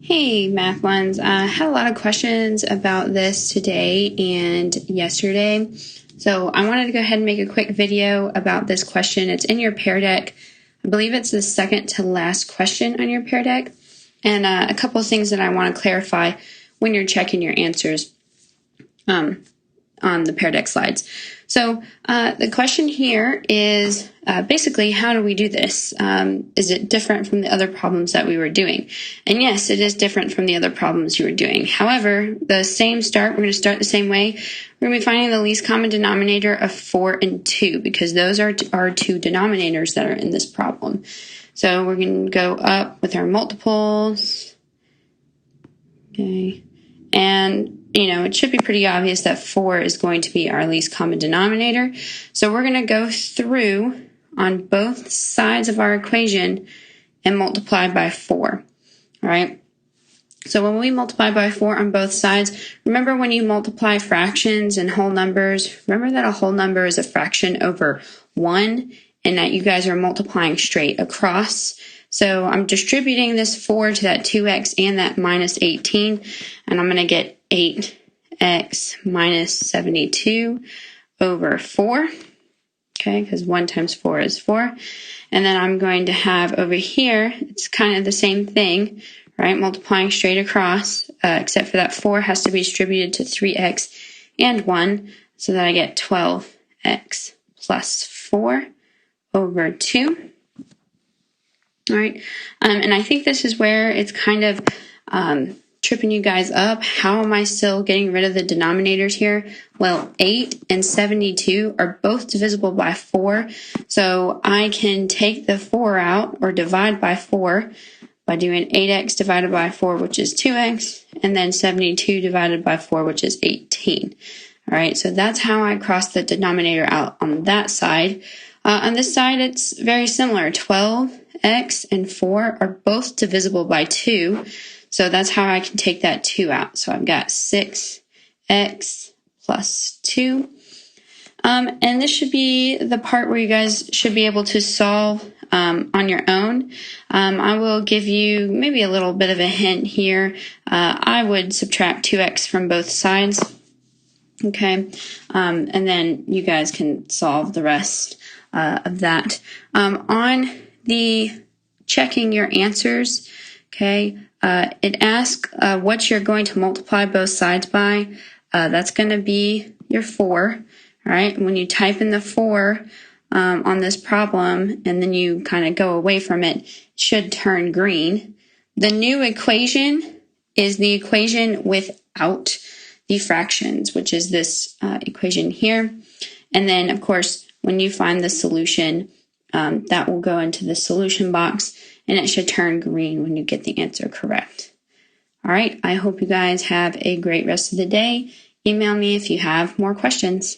Hey, Math Ones. I had a lot of questions about this today and yesterday. So I wanted to go ahead and make a quick video about this question. It's in your Peardeck. I believe it's the second to last question on your Peardeck. And a couple of things that I want to clarify when you're checking your answers on the Peardeck slides. So the question here is basically, how do we do this? Is it different from the other problems that we were doing? And yes, it is different from the other problems you were doing. However, the same start, we're going to start the same way. We're going to be finding the least common denominator of 4 and 2 because those are our two denominators that are in this problem. So we're going to go up with our multiples. Okay. And it should be pretty obvious that 4 is going to be our least common denominator. So we're going to go through on both sides of our equation and multiply by 4. All right. So when we multiply by 4 on both sides, remember when you multiply fractions and whole numbers, remember that a whole number is a fraction over 1 and that you guys are multiplying straight across. So I'm distributing this 4 to that 2x and that minus 18, and I'm going to get 8x minus 72 over 4, okay, because 1 times 4 is 4. And then I'm going to have over here, it's kind of the same thing, right, multiplying straight across, except for that 4 has to be distributed to 3x and 1, so that I get 12x plus 4 over 2. All right, and I think this is where it's kind of tripping you guys up. How am I still getting rid of the denominators here? Well, 8 and 72 are both divisible by 4, so I can take the 4 out or divide by 4 by doing 8x divided by 4, which is 2x, and then 72 divided by 4, which is 18. All right, so that's how I cross the denominator out on that side. On this side, it's very similar. 12x and 4 are both divisible by 2, so that's how I can take that 2 out. So I've got 6x plus 2. And this should be the part where you guys should be able to solve on your own. I will give you maybe a little bit of a hint here. I would subtract 2x from both sides. Okay, and then you guys can solve the rest of that. On the checking your answers, okay, it asks what you're going to multiply both sides by. That's going to be your 4. All right, when you type in the 4 on this problem and then you kind of go away from it, it should turn green. The new equation is the equation without the fractions, which is this equation here. And then, of course, when you find the solution, that will go into the solution box, and it should turn green when you get the answer correct. All right, I hope you guys have a great rest of the day. Email me if you have more questions.